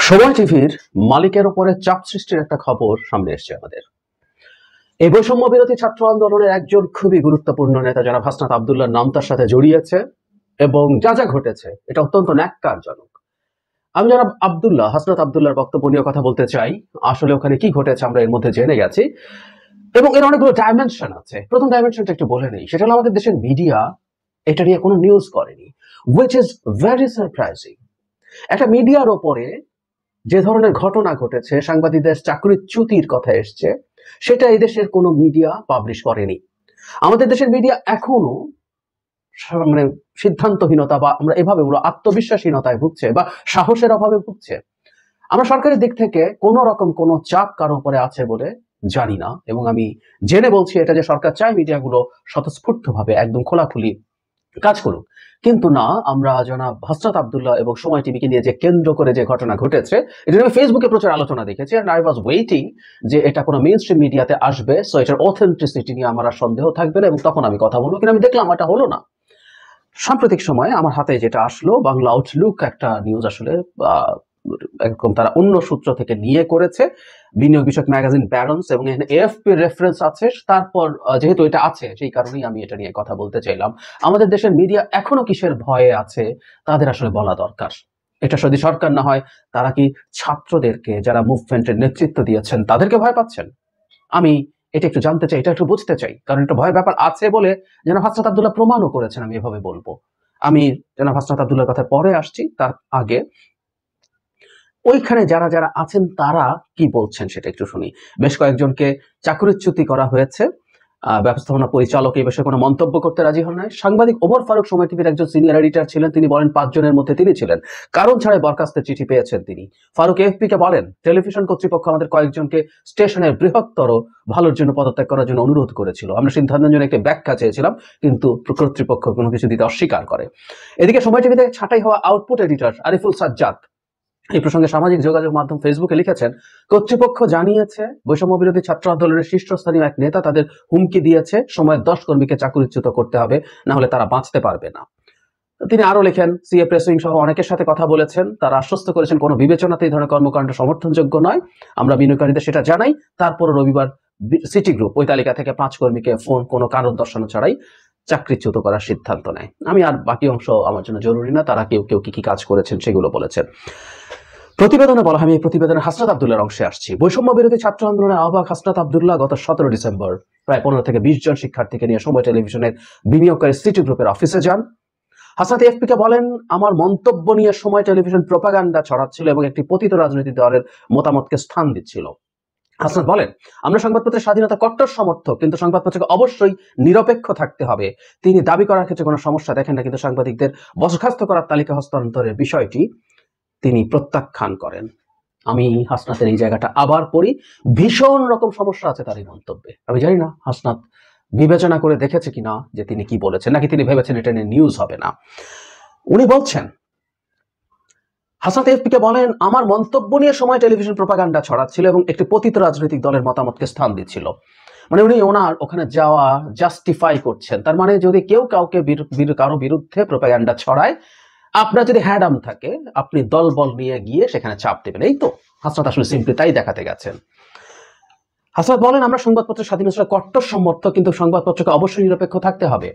সময় টিভির মালিকের উপরে চাপ সৃষ্টির একটা খবর সামনে এসেছে আমাদের। এই বৈষম্য বিরোধী ছাত্র আন্দোলনের একজন খুবই গুরুত্বপূর্ণ নেতা যারা হাসনাত আব্দুল্লাহর নাম তার সাথে জড়িয়েছে এবং যা যা ঘটেছে এটা অত্যন্ত ন্যাক্কারজনক। আমি যারা হাসনাত আব্দুল্লাহর বক্তব্য নিয়ে কথা বলতে চাই। আসলে ওখানে কি ঘটেছে আমরা এর মধ্যে জেনে গেছি এবং এর অনেকগুলো ডাইমেনশন আছে। প্রথম ডাইমেনশনটা একটু বলে নেই, সেটা হলো আমাদের দেশের মিডিয়া এটা নিয়ে কোনো নিউজ করেনি, হুইচ ইজ ভেরি সারপ্রাইজিং। একটা মিডিয়ার ওপরে যে ধরনের ঘটনা ঘটেছে, সাংবাদিকদের চাকরিচ্যুতির কথা এসছে, সেটা এই দেশের কোনো মিডিয়া পাবলিশ করেনি। আমাদের দেশের মিডিয়া এখনো মানে সিদ্ধান্তহীনতা বা আমরা এভাবে বলবো আত্মবিশ্বাসহীনতায় ভুগছে বা সাহসের অভাবে ভুগছে। আমরা সরকারের দিক থেকে কোনো রকম কোনো চাপ কারো উপরে আছে বলে জানি না, এবং আমি জেনে বলছি এটা যে সরকার চায় মিডিয়াগুলো স্বতঃস্ফূর্তভাবে একদম খোলাখুলি কাজ করুক, কিন্তু না, আমরা জনাব হাসনাত আব্দুল্লাহ এবং সময় টিভিকে নিয়ে যে কেন্দ্র করে যে ঘটনা ঘটেছে এটা আমি ফেসবুকে প্রচুর আলোচনা দেখেছি, এন্ড আই ওয়াজ ওয়েটিং যে এটা কোনো মেইন স্ট্রিম মিডিয়াতে আসবে, সো এটার অথেন্টিসিটি নিয়ে আমার আর সন্দেহ থাকবে না এবং তখন আমি কথা বলবো, কিন্তু আমি দেখলাম এটা হলো না। সাম্প্রতিক সময়ে আমার হাতে যেটা আসলো, বাংলা আউটলুক একটা নিউজ, আসলে একদম তারা অন্য সূত্র থেকে নিয়ে করেছে, বিনিয়োগ বিষয়ক ম্যাগাজিন ব্যারন্স, এবং এখানে এএফপি রেফারেন্স আছে। তারপর যেহেতু এটা আছে সেই কারণেই আমি এটা নিয়ে কথা বলতে চাইলাম। আমাদের দেশের মিডিয়া এখনো কিসের ভয়ে আছে তাদের আসলে বলা দরকার। এটা যদি সরকার না হয়, তারা কি ছাত্রদেরকে যারা মুভমেন্টের নেতৃত্ব দিয়েছেন তাদেরকে ভয় পাচ্ছেন? আমি এটা একটু জানতে চাই, এটা একটু বুঝতে চাই, কারণ একটা ভয়ের ব্যাপার আছে বলে যেন হাসনাত আব্দুল্লাহ প্রমাণও করেছেন, আমি এভাবে বলবো। আমি যেন হাসনাত আব্দুল্লাহর কথা পরে আসছি, তার আগে ওইখানে যারা যারা আছেন তারা কি বলছেন সেটা একটু শুনি। বেশ কয়েকজনকে চাকরিচ্যুতি করা হয়েছে। ব্যবস্থাপনা পরিচালক এই বিষয়ে কোনো মন্তব্য করতে রাজি হন নাই। সাংবাদিক ওমর ফারুক সময় টিভির একজন সিনিয়র এডিটর ছিলেন, তিনি বলেন 5 জনের মধ্যে তিনি ছিলেন, কারণ ছাড়াই বরখাস্তের চিঠি পেয়েছেন তিনি। ফারুক এএফপি কে বলেন, টেলিভিশন কর্তৃপক্ষ আমাদের কয়েকজনকে স্টেশনের বৃহত্তর ভালোর জন্য পদত্যাগ করার জন্য অনুরোধ করেছিল, আমরা সিদ্ধান্তের জন্য একটি ব্যাখ্যা চেয়েছিলাম, কিন্তু কর্তৃপক্ষ কোনো কিছু দিতে অস্বীকার করে। এদিকে সময় টিভিতে ছাঁটাই হওয়া আউটপুট এডিটর আরিফুল সাজ্জাদ এই প্রসঙ্গে সামাজিক যোগাযোগ মাধ্যম ফেসবুকে লিখেছেন, কর্তৃপক্ষ জানিয়েছে বৈষম্য বিরোধী ছাত্র আন্দোলনের শীর্ষস্থানীয় এক নেতা তাদের হুমকি দিয়েছে সময়ের 10 কর্মীকে চাকরিচ্যুত করতে হবে, না হলে তারা বাঁচতে পারবে না। তিনি আরো লেখেন, সিএ প্রেসউইং সহ অনেকের সাথে কথা বলেছেন, তারা আশ্বস্ত করেছেন কোনো বিবেচনাতে এই ধরনের কর্মকাণ্ড সমর্থনযোগ্য নয়, আমরা বিনিয়োগকারীদের সেটা জানাই। তারপর রবিবার সিটি গ্রুপ ওই তালিকা থেকে 5 কর্মীকে ফোন কোনো কারণ দর্শানো ছাড়াই চাকরিচ্যুত করার সিদ্ধান্ত নেয়। আমি আর বাকি অংশ আমার জন্য জরুরি না, তারা কেউ কেউ কি কাজ করেছেন সেগুলো বলেছেন। প্রতিবেদনে বলা হয়, আমি এই প্রতিবেদনে হাসনাত আব্দুল্লাহর অংশে আসছি। বৈষম্য বিরোধী ছাত্র আন্দোলনের আহ্বায়ক হাসনাত আব্দুল্লাহ গত 17 ডিসেম্বর প্রায় 15 থেকে 20 জন শিক্ষার্থীকে নিয়ে সময় টেলিভিশনের বিনিয়োগকারী সিটি গ্রুপের অফিসে যান। হাসনাত এএফপি কে বলেন, আমার মন্তব্য নিয়ে সময় টেলিভিশন প্রোপাগান্ডা ছড়াচ্ছিল এবং একটি পতিত রাজনৈতিক দলের মতামতকে স্থান দিচ্ছিল। হাসনাত বলেন, আমরা সংবাদপত্রের স্বাধীনতা কট্টর সমর্থক, কিন্তু সংবাদপত্রকে অবশ্যই নিরপেক্ষ থাকতে হবে। তিনি দাবি করার ক্ষেত্রে কোনো সমস্যা দেখেন না, কিন্তু সাংবাদিকদের বরখাস্ত করার তালিকা হস্তান্তরের বিষয়টি তিনি প্রত্যাখ্যান করেন। আমি হাসনাতের এই জায়গাটা আবার পড়ি, ভীষণ রকম সমস্যা আছে তার এই মন্তব্যে। আমি জানি না হাসনাত বিবেচনা করে দেখেছে কিনা যে তিনি কি বলেছেন, নাকি তিনি ভেবেছেন এটা নিয়ে নিউজ হবে না। উনি বলছেন, হাসনাত এএফপি কে বলেন, আমার মন্তব্য নিয়ে সময় টেলিভিশন প্রোপাগান্ডা ছড়াচ্ছিল এবং একটি পতিত রাজনৈতিক দলের মতামতকে স্থান দিচ্ছিল। মানে উনি ওনার ওখানে যাওয়া জাস্টিফাই করছেন। তার মানে যদি কেউ কাউকে কারো বিরুদ্ধে প্রোপাগান্ডা ছড়ায়, আপনার যদি হ্যাডাম থাকে, আপনি দলবল নিয়ে গিয়ে সেখানে চাপ দেবেন। এই তো হাসনাত আসলে সিম্পলি তাই দেখাতে গেছেন। হাসনাত বলেন, আমরা সংবাদপত্রের স্বাধীনতার কট্টর সমর্থক, কিন্তু সংবাদপত্রকে অবশ্যই নিরপেক্ষ থাকতে হবে।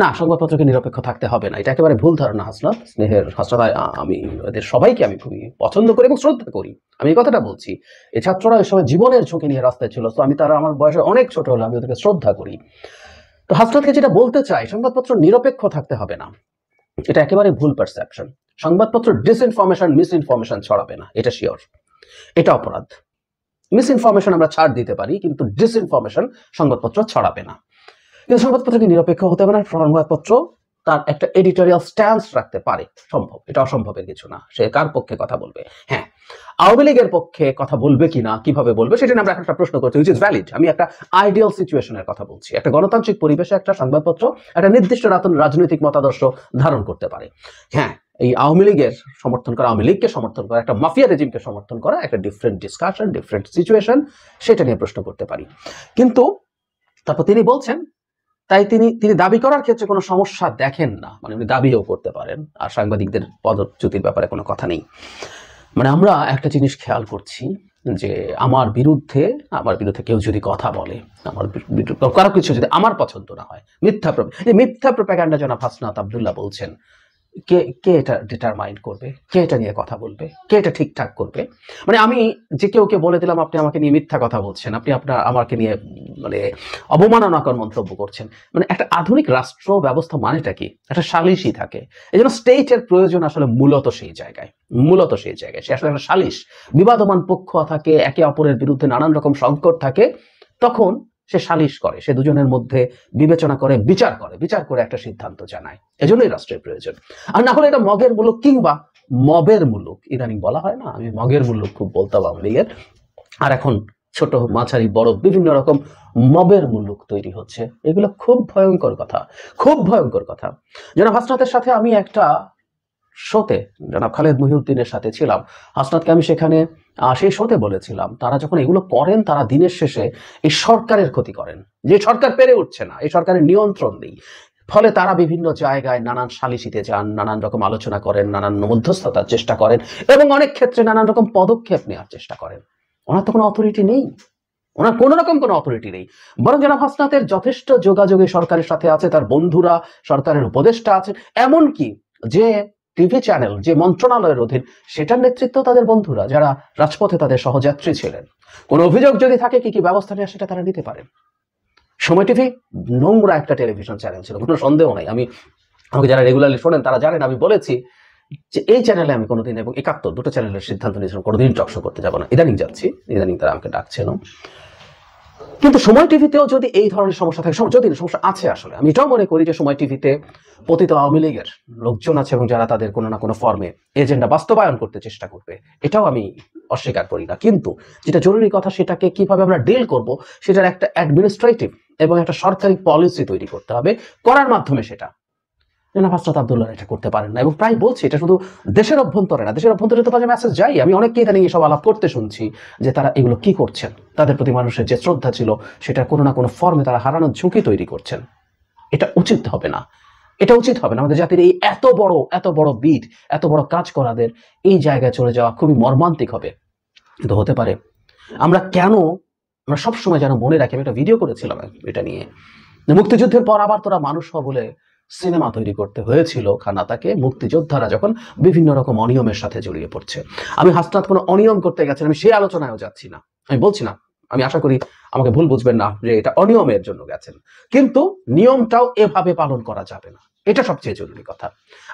না, সংবাদপত্রকে নিরপেক্ষ থাকতে হবে না, এটা একেবারে ভুল ধারণা হাসনাত। স্নেহের হাসনাত, আমি এদের সবাইকে আমি খুবই পছন্দ করি এবং শ্রদ্ধা করি। আমি এই কথাটা বলছি, এই ছাত্ররা এই সময় জীবনের ঝুঁকি নিয়ে রাস্তায় ছিল, তো আমি তারা আমার বয়সে অনেক ছোট হলে আমি ওদেরকে শ্রদ্ধা করি। তো হাসনাতকে যেটা বলতে চাই, সংবাদপত্র নিরপেক্ষ থাকতে হবে না, এটা একেবারে ভুল পারসেপশন। সংবাদপত্র ডিসইনফরমেশন মিসইনফরমেশন ছড়াবে না, এটা শিওর, এটা অপরাধ। মিসইনফরমেশন আমরা ছাড় দিতে পারি, কিন্তু ডিসইনফরমেশন সংবাদপত্র ছড়াবে না। কিন্তু সংবাদপত্রকে নিরপেক্ষ হতে হবে না। সংবাদপত্র তার একটা এডিটোরিয়াল স্ট্যান্স রাখতে পারে, সম্ভব, এটা অসম্ভবের কিছু না। সে কার পক্ষে কথা বলবে? হ্যাঁ, আওয়ামী লীগের পক্ষে কথা বলবে কিনা, কিভাবে বলবে, সেটা নিয়ে আমরা একটা প্রশ্ন করছি, হুইচ ইজ ভ্যালিড। আমি একটা আইডিয়াল সিচুয়েশনের কথা বলছি। একটা গণতান্ত্রিক পরিবেশে একটা সংবাদপত্র একটা নির্দিষ্ট রাজনৈতিক মতাদর্শ ধারণ করতে পারে। হ্যাঁ, এই আওয়ামী লীগের সমর্থন করা, আওয়ামী লীগকে সমর্থন করা, একটা মাফিয়া রেজিমকে সমর্থন করা একটা ডিফারেন্ট ডিসকাশন, ডিফারেন্ট সিচুয়েশন, সেটা নিয়ে প্রশ্ন করতে পারি। কিন্তু তারপর তিনি বলছেন, তাই তিনি দাবি করার ক্ষেত্রে কোনো সমস্যা দেখেন না, মানে উনি দাবিও করতে পারেন, আর সাংবাদিকদের পদচ্যুতির ব্যাপারে কোনো কথা নেই। মানে আমরা একটা জিনিস খেয়াল করছি যে আমার বিরুদ্ধে কেউ যদি কথা বলে, আমার কারো কিছু যদি আমার পছন্দ না হয়, মিথ্যা প্রোপাগান্ডা জনাব হাসনাত আব্দুল্লাহ বলছেন, কে কে এটা ডিটারমাইন করবে, কে এটা নিয়ে কথা বলবে, কে এটা ঠিকঠাক করবে? মানে আমি যে কেউকে বলে দিলাম আপনি আমাকে নিয়ে মিথ্যা কথা বলছেন, আপনি আমাকে নিয়ে মানে অবমাননাকর মন্তব্য করছেন। মানে একটা আধুনিক রাষ্ট্র ব্যবস্থা মানেটা কি? একটা সালিশই থাকে। এই জন্য স্টেটের প্রয়োজন আসলে মূলত সেই জায়গায় সে আসলে একটা সালিশ, বিবাদমান পক্ষ থাকে, একে অপরের বিরুদ্ধে নানান রকম সংকট থাকে, তখন সে সালিশ করে, সে দুজনের মধ্যে বিবেচনা করে, বিচার করে একটা সিদ্ধান্ত জানায়। এজন্যই রাষ্ট্রের প্রয়োজন। আর না হলে এটা মগের মুলুক কিংবা মবের মুলুক, ইদানিং বলা হয় না, আমি মগের মুলুক খুব বলতাম আওয়ামী লীগের, আর এখন ছোট মাঝারি বড় বিভিন্ন রকম মবের মুলুক তৈরি হচ্ছে। এগুলো খুব ভয়ঙ্কর কথা। জনাব হাসনাতের সাথে আমি একটা শোতে, জনাব খালেদ মহিউদ্দিনের সাথে ছিলাম, হাসনাতকে আমি সেখানে সেই শোতে বলেছিলাম, তারা যখন এগুলো করেন তারা দিনের শেষে এই সরকারের ক্ষতি করেন, যে সরকার পেরে উঠছে না, এই সরকারের নিয়ন্ত্রণ নেই, ফলে তারা বিভিন্ন জায়গায় নানান সালিসিতে যান, নানান রকম আলোচনা করেন, নানান মধ্যস্থতার চেষ্টা করেন এবং অনেক ক্ষেত্রে নানান রকম পদক্ষেপ নেওয়ার চেষ্টা করেন। ওনার তো কোনো অথরিটি নেই, ওনার কোনো রকম কোনো অথরিটি নেই, বরং জনাব হাসনাতের যথেষ্ট যোগাযোগে সরকারের সাথে আছে, তার বন্ধুরা সরকারের উপদেষ্টা আছে, এমনকি যে টিভি চ্যানেল, যে মন্ত্রণালয়ের অধীন, সেটার নেতৃত্ব তাদের বন্ধুরা, যারা রাজপথে তাদের সহযাত্রী ছিলেন। কোনো অভিযোগ যদি থাকে কি ব্যবস্থা নেওয়া সেটা তারা নিতে পারেন। সময় টিভি নোংরা একটা টেলিভিশন চ্যানেল ছিল, কোনো সন্দেহ নাই। আমাকে যারা রেগুলারলি শোনেন তারা জানেন আমি বলেছি যে এই চ্যানেলে আমি কোনোদিন, এবং ৭১ দুটো চ্যানেলের সিদ্ধান্ত নিয়েছিলাম কোনোদিন টকশো করতে যাবো না। ইদানিং তারা আমাকে ডাকছেন। কিন্তু সময় টিভিতেও যদি এই ধরনের সমস্যা থাকে, যদি সমস্যা আছে, আসলে আমি এটাও মনে করি যে সময় টিভিতে পতিত আওয়ামী লীগের লোকজন আছে এবং যারা তাদের কোনো না কোনো ফর্মে এজেন্ডা বাস্তবায়ন করতে চেষ্টা করবে, এটাও আমি অস্বীকার করি না। কিন্তু যেটা জরুরি কথা, সেটাকে কিভাবে আমরা ডিল করব, সেটার একটা অ্যাডমিনিস্ট্রেটিভ এবং একটা সরকারি পলিসি তৈরি করতে হবে, করার মাধ্যমে সেটা জনাব হাসনাত আব্দুল্লাহ এটা করতে পারেন না। এবং প্রায় বলছি, এটা শুধু দেশের অভ্যন্তরে না, দেশের অভ্যন্তরে তো বাজে মেসেজ যাই। আমি অনেককে ইদানিং এসব আলাপ করতে শুনছি যে তারা এগুলো কি করছেন, তাদের প্রতি মানুষের যে শ্রদ্ধা ছিল সেটা কোনো না কোনো ফর্মে তারা হারানোর ঝুঁকি তৈরি করছেন। এটা উচিত হবে না। আমাদের জাতির এই এত বড় বিট, এত বড় কাজ করাদের এই জায়গায় চলে যাওয়া খুবই মর্মান্তিক হবে। কিন্তু হতে পারে আমরা সবসময় যেন মনে রাখি, আমি একটা ভিডিও করেছিলাম এটা নিয়ে, মুক্তিযুদ্ধের পর আবার তোরা মানুষ হ বলে সিনেমা তৈরি করতে হয়েছিল খানাতাকে, মুক্তিযোদ্ধারা যখন বিভিন্ন রকম অনিয়মের সাথে জড়িয়ে পড়ছে। আমি হাসনাত কোনো অনিয়ম করতে গেছেন, আমি সেই আলোচনায়ও যাচ্ছি না, আমি বলছি না, আমি আশা করি আমাকে ভুল বুঝবেন না যে এটা অনিয়মের জন্য গেছেন, কিন্তু নিয়মটাও এভাবে পালন করা যাবে না, এটা সবচেয়ে জরুরি কথা।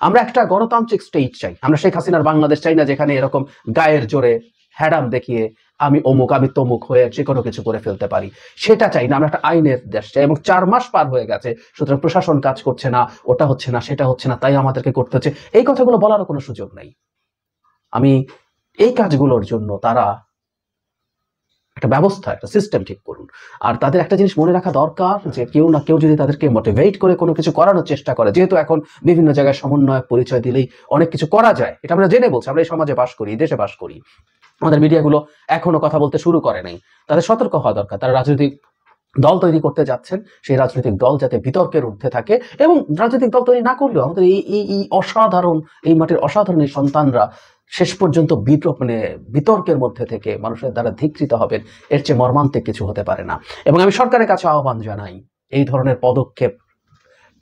আমরা একটা গণতান্ত্রিক স্টেট চাই, আমরা শেখ হাসিনার বাংলাদেশ চাই না, যেখানে এরকম গায়ের জোরে হ্যাডাম দেখিয়ে আমি অমুক আমি তমুক হয়ে যে কোনো কিছু করে ফেলতে পারি, সেটা চাই না। আমরা একটা আইনের দেশ চাই, এবং 4 মাস পার হয়ে গেছে, সুতরাং প্রশাসন কাজ করছে না, ওটা হচ্ছে না, সেটা হচ্ছে না, তাই আমাদেরকে করতে হচ্ছে, এই কথাগুলো বলারও কোনো সুযোগ নেই। আমি এই কাজগুলোর জন্য তারা একটা ব্যবস্থা, একটা সিস্টেম ঠিক করুন। আর তাদের একটা জিনিস মনে রাখা দরকার যে কেউ না কেউ যদি তাদেরকে মোটিভেট করে কোনো কিছু করানোর চেষ্টা করে, যেহেতু এখন বিভিন্ন জায়গায় সমন্বয়ক পরিচয় দিলেই অনেক কিছু করা যায়, এটা আমরা জেনে বলছি, আমরা এই সমাজে বাস করি, দেশে বাস করি, আমাদের মিডিয়াগুলো এখনো কথা বলতে শুরু করে নাই। তাদের সতর্ক হওয়া দরকার। তারা রাজনৈতিক দল তৈরি করতে যাচ্ছেন, সেই রাজনৈতিক দল যাতে বিতর্কের ঊর্ধ্বে থাকে, এবং রাজনৈতিক দল তৈরি না করলেও আমাদের এই অসাধারণ, এই মাটির অসাধারণ এই সন্তানরা শেষ পর্যন্ত বিতর্কের মধ্যে থেকে মানুষের দ্বারা ধিকৃত হবেন, এর চেয়ে মর্মান্তিক কিছু হতে পারে না। এবং আমি সরকারের কাছে আহ্বান জানাই, এই ধরনের পদক্ষেপ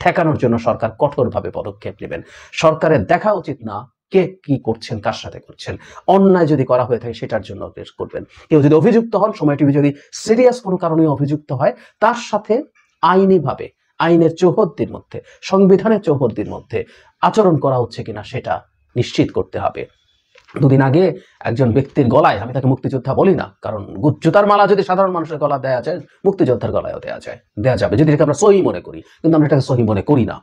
ঠেকানোর জন্য সরকার কঠোরভাবে পদক্ষেপ নেবেন। সরকারের দেখা উচিত না কে কি করছেন, কার সাথে করছেন, অন্যায় যদি করা হয়ে থাকে সেটার জন্য করবেন। কেউ যদি অভিযুক্ত হন, সময় টিভি যদি সিরিয়াস কোনো কারণে অভিযুক্ত হয়, তার সাথে আইনিভাবে, আইনের চৌহদ্দির মধ্যে, সংবিধানের চৌহদ্দির মধ্যে আচরণ করা হচ্ছে কিনা সেটা নিশ্চিত করতে হবে। দুদিন আগে একজন ব্যক্তির গলায়, আমি তাকে মুক্তিযোদ্ধা বলি না, কারণ জুতার মালা যদি সাধারণ মানুষের গলা দেওয়া যায়, মুক্তিযোদ্ধার গলায়ও দেওয়া যাবে যদি এটাকে আমরা সহি মনে করি, কিন্তু আমরা এটাকে সহি মনে করি না।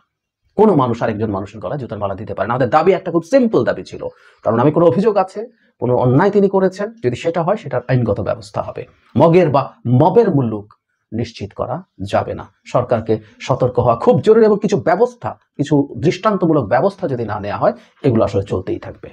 কোনো মানুষ আরেকজন মানুষের গলায় জুতার মালা দিতে পারে না। আমাদের দাবি একটা খুব সিম্পল দাবি ছিল, কারণ আমি কোনো অভিযোগ আছে, কোনো অন্যায় তিনি করেছেন, যদি সেটা হয় সেটার আইনগত ব্যবস্থা হবে। মবের মুলুক নিশ্চিত করা যাবে না। সরকারকে সতর্ক হওয়া খুব জরুরি, এবং কিছু দৃষ্টান্তমূলক ব্যবস্থা যদি না নেওয়া হয়, এগুলো আসলে চলতেই থাকবে।